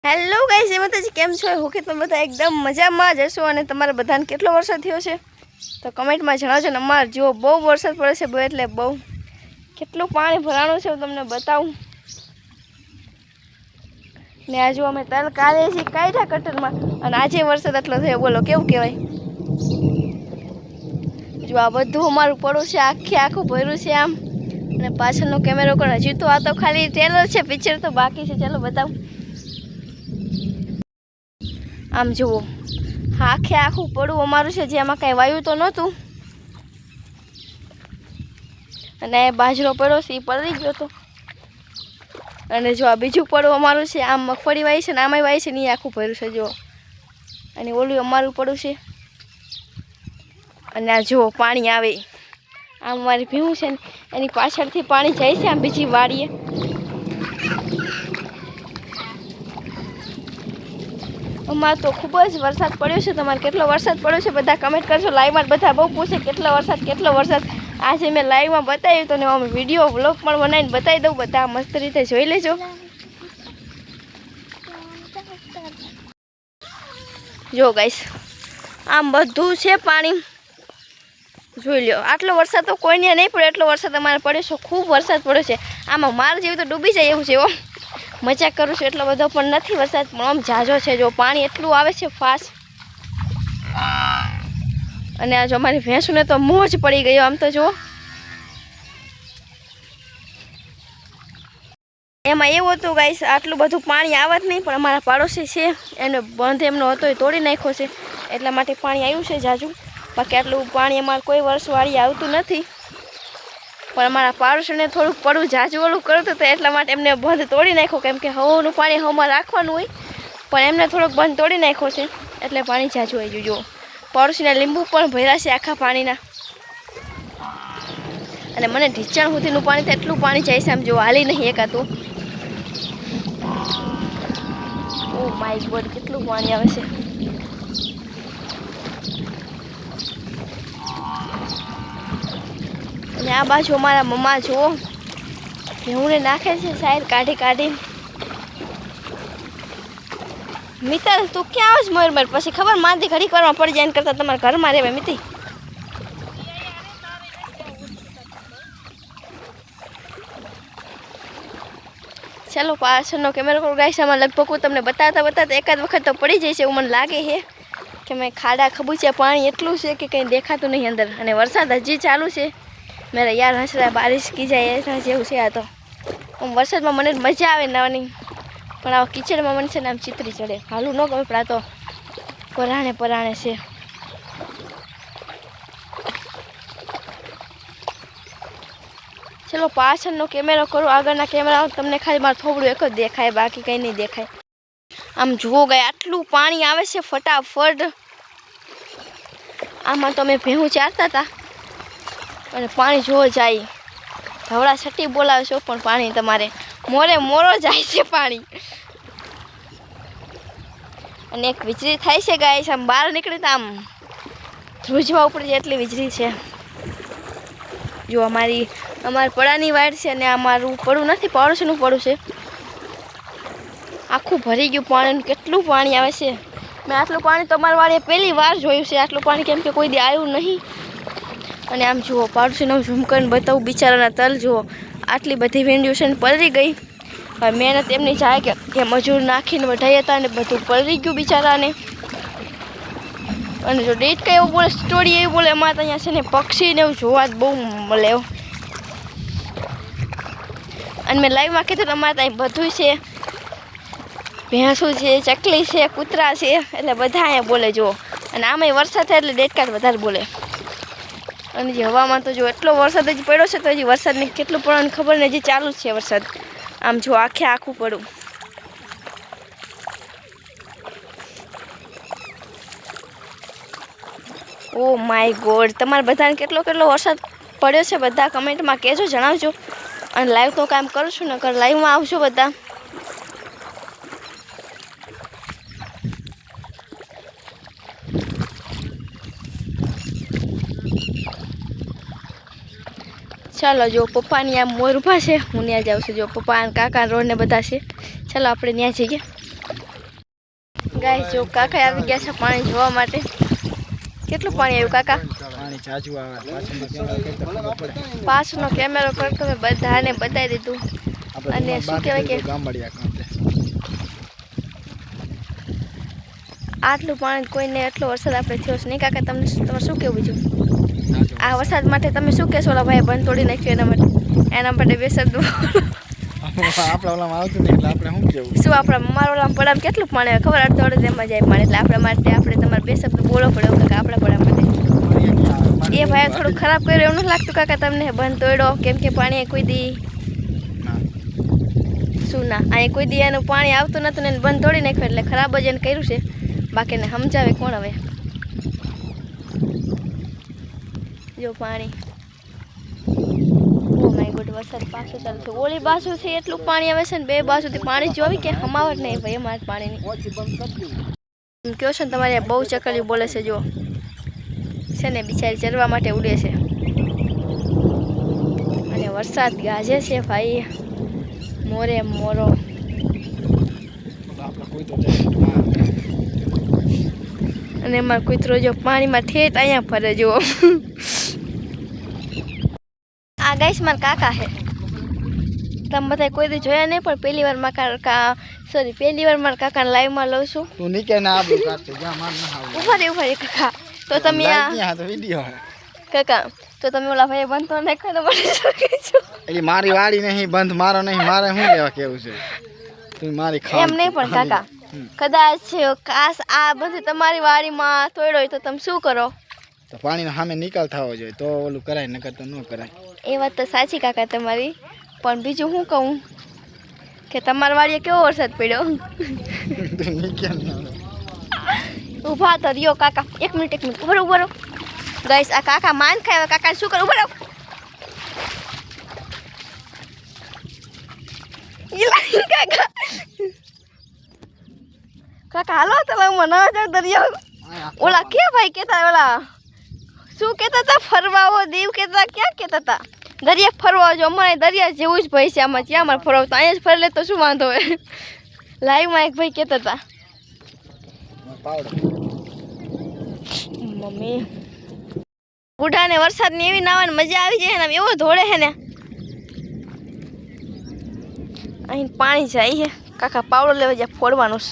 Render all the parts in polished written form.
Hello guys, એમાં તો કેમ છો? હું કે તમે બધા એકદમ મજામાં જશો અને તમારા બધાને કેટલો વરસાદ થયો છે તો કમેન્ટમાં જણાવજો ને. અમારે જો બહુ વરસાદ પડે છે, બહુ એટલે બહુ. કેટલું પાણી ભરાણું છે હું તમને બતાવું. ને આ જો અમે તલ કાઢીએ છીએ કાઢ્યા કટરમાં, અને આજે વરસાદ એટલો થયો. બોલો કેવું કહેવાય. જો આ બધું અમારું પડું છે, આખું ભર્યું છે આમ. અને પાછળનો કેમેરો પણ હજી તો આ તો ખાલી ટ્રેલર છે, પિક્ચર તો બાકી છે. ચાલો બતાવું. આમ જુઓ, આખું પડું અમારું છે, જેમાં કાંઈ વાયુ તો નહોતું. અને બાજરો પડ્યો છે, એ પલળી ગયો હતો. અને જો આ બીજું પડું અમારું છે, આમ મગફળી વાય છે ને આમાંય વાય છે ને, એ આખું ભર્યું છે જો. અને ઓલું અમારું પડું છે. અને આ જુઓ પાણી આવે, આમ અમારી ભીવું છે ને એની પાછળથી પાણી જાય છે આમ બીજી વાડીએ. અમારે તો ખૂબ જ વરસાદ પડ્યો છે. તમારે કેટલો વરસાદ પડ્યો છે બધા કમેન્ટ કરશો. લાઈવમાં બધા બહુ પૂછે કેટલો વરસાદ. આજે મેં લાઈવમાં બતાવ્યું તો ને અમે વિડીયો વ્લોગ પણ બનાવીને બતાવી દઉં. બધા મસ્ત રીતે જોઈ લેજો. જો ગાઈસ, આમ બધું છે પાણી, જોઈ લો. આટલો વરસાદ તો કોઈને નહીં પડે એટલો વરસાદ અમારે પડ્યો છે. ખૂબ વરસાદ પડ્યો છે. આમાં માર જેવું તો ડૂબી જાય એવું છે. એવો મજાક કરું છું, એટલો બધો પણ નથી વરસાદ, પણ આમ ઝાઝો છે. જો પાણી એટલું આવે છે ફાસ્ટ. અને આ જો અમારી ભેંસુને તો મોજ પડી ગયો. આમ તો જુઓ, એમાં એવું હતું ગાઈસ, આટલું બધું પાણી આવત નહીં, પણ અમારા પાડોશી છે એને બંધ એમનો હતો એ તોડી નાખ્યો છે, એટલા માટે પાણી આવ્યું છે ઝાઝું. બાકી આટલું પાણી અમારે કોઈ વર્ષવાળી આવતું નથી. પણ અમારા પાડોશીને થોડુંક પડવું ઝાઝું ઓલું કરતું હતું, એટલા માટે એમને બંધ તોડી નાખ્યો. કેમ કે હવાનું પાણી હવામાં રાખવાનું હોય, પણ એમને થોડુંક બંધ તોડી નાખ્યો છે, એટલે પાણી ઝાઝું આવી ગયું. જો પાડોશીના લીંબુ પણ ભર્યા છે આખા પાણીના. અને મને ઢીચણ સુધીનું પાણી તો એટલું પાણી જાય છે, આમ જો હાલી નહીં એકાતું. ઓ માય ગોડ, કેટલું પાણી આવે છે. અને આ બાજુ અમારા મમ્મા જુઓ ભેહુંને નાખે છે સાઈડ કાઢી. મિત્તલ તું ક્યાં આવીશ મયુર? પછી ખબર માંદી ઘડીક વારમાં પડી જાય, એને કરતાં તમારા ઘરમાં રહેવાય. મિત્તી ચાલો પાછળનો કેમેરો પર ગાઈસ, આમાં લગભગ હું તમને બતાવતા એકાદ વખત તો પડી જાય છે એવું મને લાગે છે. કે મેં ખાડા ખબૂચ્યા પાણી એટલું છે કે કંઈ દેખાતું નહીં અંદર. અને વરસાદ હજી ચાલુ છે. મેરા યાર હંસ રહા બારિશ કી જાય એના જેવું છે આ તો. આમ વરસાદમાં મને મજા આવે નાવાની, પણ આ કિચડમાં મને છે ને આમ ચિતરી ચડે. હાલું ન ગમે, પણ આ તો પરાણે છે. ચલો પાછળનો કેમેરો કરો, આગળના કેમેરા તમને ખાલી મારું થોડું એક જ દેખાય, બાકી કંઈ નહીં દેખાય. આમ જુઓ ગયા, આટલું પાણી આવે છે ફટાફટ. આમાં તો અમે ભેહું ચારતા હતા અને પાણી જોવો જાય. ધવડા છઠ્ઠી બોલાવે છો, પણ પાણી તમારે મોરો જાય છે પાણી. અને એક વીજળી થાય છે ગાઈસ, આમ બહાર નીકળી તો આમ ધ્રુજવા ઉપર એટલી વીજળી છે. જો અમારી પડાની વાડ છે, અને અમારું પડું નથી, પાડોશીનું પડું છે. આખું ભરી ગયું પાણી. કેટલું પાણી આવે છે. મેં આટલું પાણી તો અમારી વાડીએ પહેલી વાર જોયું છે. આટલું પાણી કેમ કે કોઈ દી આવ્યું નહીં. અને આમ જુઓ, પાડોશીને હું ઝૂમ કરીને બતાવું. બિચારાના તલ જુઓ, આટલી બધી વેન્ડિયું છે ને પલળી ગઈ. હવે મહેનત એમની જાય કે મજૂર નાખીને વઢાઈ હતા, ને બધું પલળી ગયું બિચારાને. અને જો ડેટ કંઈ એવું બોલે, સ્ટોરી એવી બોલે, અમારે તો અહીંયા છે ને પક્ષીને એવું જોવા જ બહુ મળે. અને મેં લાઈવમાં કીધું કે અમારે ત્યાં બધું છે, ભેંસું છે, ચકલી છે, કૂતરા છે, એટલે બધા અહીંયા બોલે જુઓ. અને આમાંય વરસાદ થાય એટલે ડેટકાટ વધારે બોલે. અને જે હવામાં તો જો એટલો વરસાદ હજી પડ્યો છે, તો હજી વરસાદને કેટલું પડવાનું ખબર ને, હજી ચાલુ જ છે વરસાદ. આમ જો આખું પડું. ઓ માય ગોડ, તમારે બધાને કેટલો વરસાદ પડ્યો છે બધા કમેન્ટમાં કહેજો, જણાવજો. અને લાઈવ તો કામ કરું છું, નકર લાઈવમાં આવજો બધા. ચાલો જો પપ્પાની આ મોર ઊભા છે, હું ત્યાં જાઉં છું. જો પપ્પા કાકા રોડ ને બધા છે. ચાલો આપણે ત્યાં જઈએ. ગાઈસ જો કાકા આવી ગયા છે પાણી જોવા માટે. કેટલું પાણી આવ્યું કાકા? પાણી જાજુ આવે. પાછળનો કેમેરો કરતો મેં બધાને બતાવી દીધું. અને શું કહેવાય કે આટલું પાણી કોઈને એટલો વરસાદ આપણે થયો છે નહીં કાકા? તમારે શું કહેવું બીજું આ વરસાદ માટે? તમે શું કહેશો? ઓલા ભાઈ બંધ તોડી નાખ્યું એના માટે બે શબ્દો આપણા ઓલામાં આવતું નહીં એટલે આપણે શું કહેવું? શું આપણા મારા ઓલામાં પડામાં કેટલું પાણી આવે ખબર? અડધો અડધ એમાં જાય પાણી. એટલે આપણા માટે આપણે તમારે બે શબ્દ બોલવો પડે કાકા આપણા પડા માટે. એ ભાઈ થોડું ખરાબ કર્યું એવું નથી લાગતું કાકા તમને? બંધ તોડ્યો કેમ કે પાણી કોઈ દી શું ના અહીં કોઈ દી એનું પાણી આવતું નતું ને બંધ તોડી નાખ્યું એટલે ખરાબ જ એને કર્યું છે. બાકીને સમજાવે કોણ હવે? જો પાણી ઓ માય ગોડ વરસાદ પાછો ચાલુ છે. ઓલી બાજુથી એટલું પાણી આવે છે ને બે બાજુથી પાણી જોવી કે હમાવટ નહીં ભાઈ અમારે પાણીની. કહો છો ને તમારે બહુ ચકલિયું બોલે છે જો છે ને બિચારી ચરવા માટે ઉડે છે અને વરસાદ ગાજે છે ભાઈ મોરે મોરો. અને એમાં કૂતરો જો પાણીમાં ઠેઠ અહીંયા ફરે જુઓ. આ ગાઈસ મારા કાકા છે. તમે બધા કોઈ દી જોયા નહીં પણ પહેલી વાર મારા મારા કાકાને લાઈવમાં લઉં છું. ઉભા કાકા તો તમે કાકા તો તમે ઓલા ભાઈ બંધ તો નાખવાનો બની શકે છો. એટલે મારી વાડી નહીં બંધ મારો નહીં મારે શું લેવા કેવું છે? તું મારી એમ નહીં પણ કાકા કદાચ કાશ આ બધું તમારી વાડીમાં તોડ્યો તો તમે શું કરો? તો પાણીનો સામે નિકાલ થવો જોઈએ તો ઓલું કરાય નકર તો ન કરાય. એ વાત તો સાચી કાકા તમારી પણ બીજું શું કહું કે તમારી વાડીએ કેવો વરસાદ પડ્યો? ઊભા તો રહ્યો કાકા. એક મિનિટ ઉભો રહો ગાઈસ. આ કાકા માન ખાય કાકા શું કરું? ઉભો રહો. કાકા હાલો તલાવમાં ના જાવ દરિયો. ઓલા કે ભાઈ કેતા ઓલા શું કેતા હતા? ફરવાઓ દેવ કેતા ક્યાં કેતા હતા? દરિયા ફરવા જો અમારે દરિયા જેવું જ ભાઈ છે આમાં જ્યાં અમારે ફરવા તો અહીંયા જ ફરી લે તો શું વાંધો હોય? લાઈવમાં એક ભાઈ કેતા હતા. મમ્મી બુઢાને વરસાદની એવી નાવાની મજા આવી જાય ને એવો ધોળે છે ને. અહીં પાણી જાય છે કાકા પાવડો લેવા જ્યાં ફોડવાનું છે.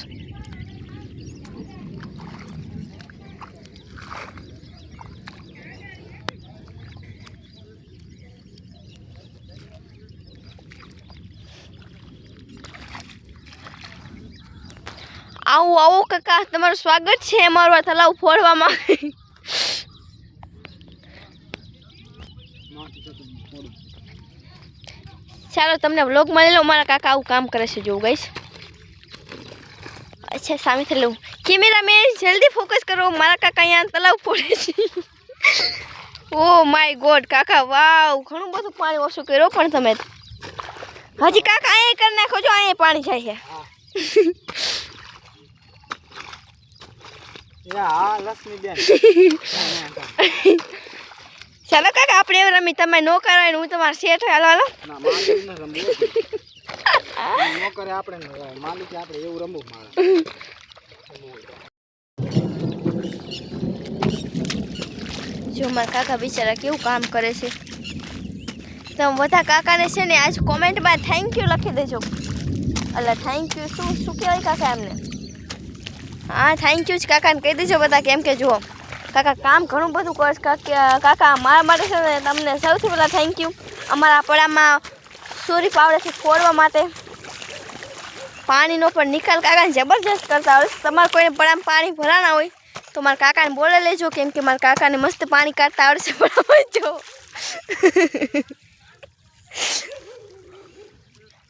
આવું કાકા તમારું સ્વાગત છે અમારું આ તલાવ ફોડવામાં. ચાલો તમને વ્લોગમાં લઈ લો. મારા કાકા આવું કામ કરે છે જોવું ગાઈસ. અચ્છા સામેથી લઉં કેમેરા મેં જલ્દી ફોકસ કરો. મારા કાકા અહીંયા તલાવ ફોડે છે. ઓ માય ગોડ કાકા વાવ ઘણું બધું પાણી ઓછું કર્યો પણ તમે હજી કાકા અહીંયા કરી નાખો છો. અહીંયા પાણી જાય છે. ચાલો કાકા આપણે એવું રમી તમે નો કરો હું તમારે શેઠ હાલો હાલો. જો મારા કાકા બિચારા કેવું કામ કરે છે. તમે બધા કાકાને છે ને આજ કોમેન્ટમાં થેન્ક યુ લખી દેજો. એટલે થેન્ક યુ શું કહેવાય કાકા એમને? હા થેન્ક યુ જ કાકાને કહી દેજો બધા. કેમ કે જુઓ કાકા કામ ઘણું બધું કરશે. કાકા મારા માટે છે ને તમને સૌથી પહેલાં થેન્ક યુ. અમારા પડામાં સોરી પાવડેથી ફોડવા માટે પાણીનો પણ નિકાલ કાકાને જબરજસ્ત કરતા હોય. તમારે કોઈને પડામાં પાણી ભરાના હોય તો મારા કાકાને બોલે લેજો કેમ કે મારા કાકાને મસ્ત પાણી કાઢતા આવડશે પડામાં જો.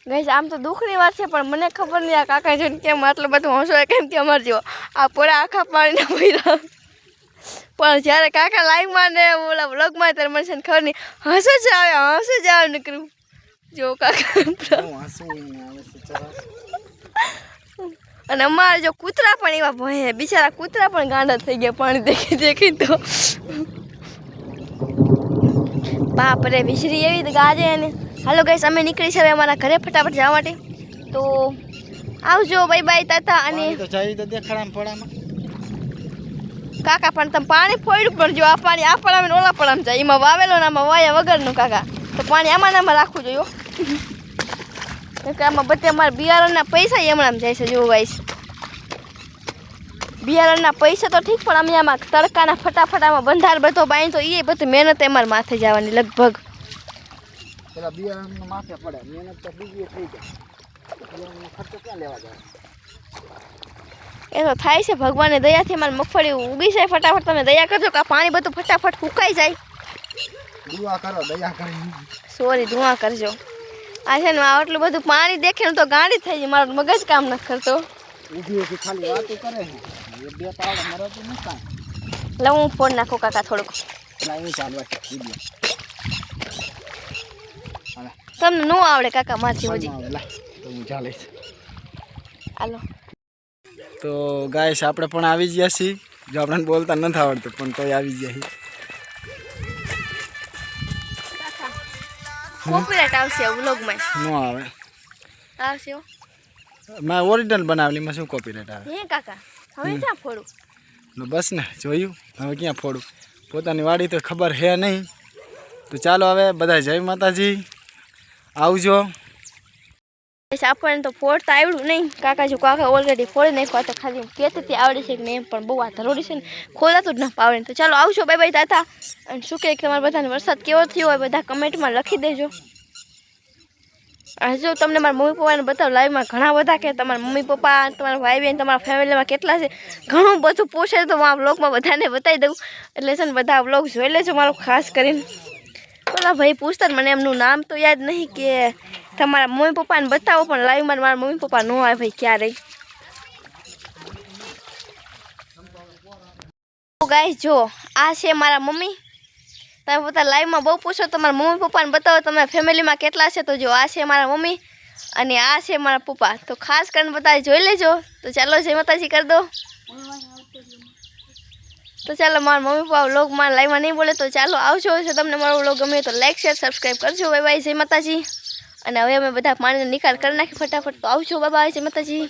ગઈ આમ તો દુઃખની વાત છે પણ મને ખબર નહીં આ કાકા જોઈને કેમ આટલું બધું હસો કેમ કે અમારે જો આ પોળા આખા પાણીના ભર્યા. પણ જ્યારે કાકા લાઈવમાં ને ઓલા વ્લોગમાં ત્યારે મને છે ને ખબર નહીં હસો જ આવે નીકળ્યું જો કાકા. અને અમારે જો કૂતરા પણ એવા ભય બિચારા કૂતરા પણ ગાંડા થઈ ગયા પાણી દેખી તો. બાપ રે વીજળી એવી ગાજે ને. હાલો ગાઈસ અમે નીકળી છે હવે અમારા ઘરે ફટાફટ જવા માટે. તો આવજો બાય બાય તાતા. અને પાણી તો જાય તો દેખાડામાં પડામાં. કાકા પણ તમે પાણી ફોડ્યું પણ જો આ પાણી આ પડામાં ઓલા પડામાં જાય એમાં વાવેલો ને આમાં વાયા વગરનું કાકા તો પાણી આમાં ને આમાં રાખવું જોઈએ કે આમાં બધે અમારા બિયારણના પૈસા એમણામ જાય છે જો ગાઈસ. બિયારણના પૈસા તો ઠીક પણ અમે આમાં તડકાના ફટાફટામાં બંધાર બધો બાંધી તો એ બધી મહેનત અમારે માથે જવાની લગભગ. પેલા બિયારણનો માથે પડે મહેનત તો બીજી થઈ જાય. બિયારણનો ખર્ચો ક્યાં લેવા જાય? એ તો થાય છે ભગવાનને દયાથી અમારે મગફળી ઉગી જાય ફટાફટ. તમે દયા કરજો કે આ પાણી બધું ફટાફટ સુકાઈ જાય. દુઆ કરો દયા કરી. સોરી દુઆ કરજો. આ છે ને આટલું બધું પાણી દેખે ને તો ગાંડી થઈ જાય મારું મગજ કામ ન કરતો. ઊભી ઊભી ખાલી વાતો કરે છે એ બે તાવડે મરતું ન કાંઈ. એટલે હું ફોન નાખો કાકા થોડુંક. ના એવું ચાલવા છે વિડીયો. તમને ન આવડે કાકા મારથી હજી. તો હું ચાલીશ. હાલો તો ગાઈસ આપણે પણ આવી ગયા છીએ. જો આપણને બોલતા નથી આવડતું પણ તોય આવી ગયા છીએ. કોપીરાઇટ આવશે વ્લોગમાં. ન આવે આવશે હો. મેં ઓરિજિનલ બનાવેલી માં શું કોપીરાઇટ આવે? હે કાકા હવે ક્યાં ફોડું? બસ ને જોયું હવે ક્યાં ફોડું. પોતાની વાડી તો ખબર હે નહીં. તો ચાલો હવે બધા જય માતાજી આવજો. આપણને તો ફોડતા આવડ્યું નહીં કાકા. જો કાકા ઓલરેડી ફોડી નાખ્યા તો ખાલી કહેતી આવડે છે કે નહીં પણ બહુ આ ધરોડી છે ને ખોલાતું જ ના પાવડે. તો ચાલો આવજો બાય બાય તાતા. અને શું કહે તમારા બધાને વરસાદ કેવો થયો હોય બધા કમેન્ટમાં લખી દેજો. હજુ તમને મારા મમ્મી પપ્પાને બતાવો લાઈવમાં ઘણા બધા કે તમારા મમ્મી પપ્પા તમારા ભાઈ બહેન તમારા ફેમિલીમાં કેટલા છે ઘણું બધું પૂછે તો હું આ વ્લોગમાં બધાને બતાવી દઉં. એટલે છે ને બધા વ્લોગ જોઈ લેજો મારું ખાસ કરીને. પેલા ભાઈ પૂછતા મને એમનું નામ તો યાદ નહીં કે તમારા મમ્મી પપ્પાને બતાવો પણ લાઈવમાં મારા મમ્મી પપ્પા ન આવે ભાઈ ક્યારેય. ગાઈસ જો આ છે મારા મમ્મી. તમે પોતા લાઈવમાં બહુ પૂછો તમારા મમ્મી પપ્પાને બતાવો તમારા ફેમિલીમાં કેટલા છે. તો જો આ છે મારા મમ્મી અને આ છે મારા પપ્પા. તો ખાસ કરીને બધા જોઈ લેજો. તો ચાલો જય માતાજી કરી દો. તો ચાલો મારા મમ્મી પપ્પા વ્લોગમાં લાઈવમાં નહીં બોલે તો ચાલો આવજો. જો તમને મારો વ્લોગ ગમે તો લાઈક શેર સબસ્ક્રાઈબ કરજો. બાય બાય જય માતાજી. અને હવે અમે બધા પાણીનો નિકાલ કરી નાખી ફટાફટ. તો આવજો બાય બાય જય માતાજી.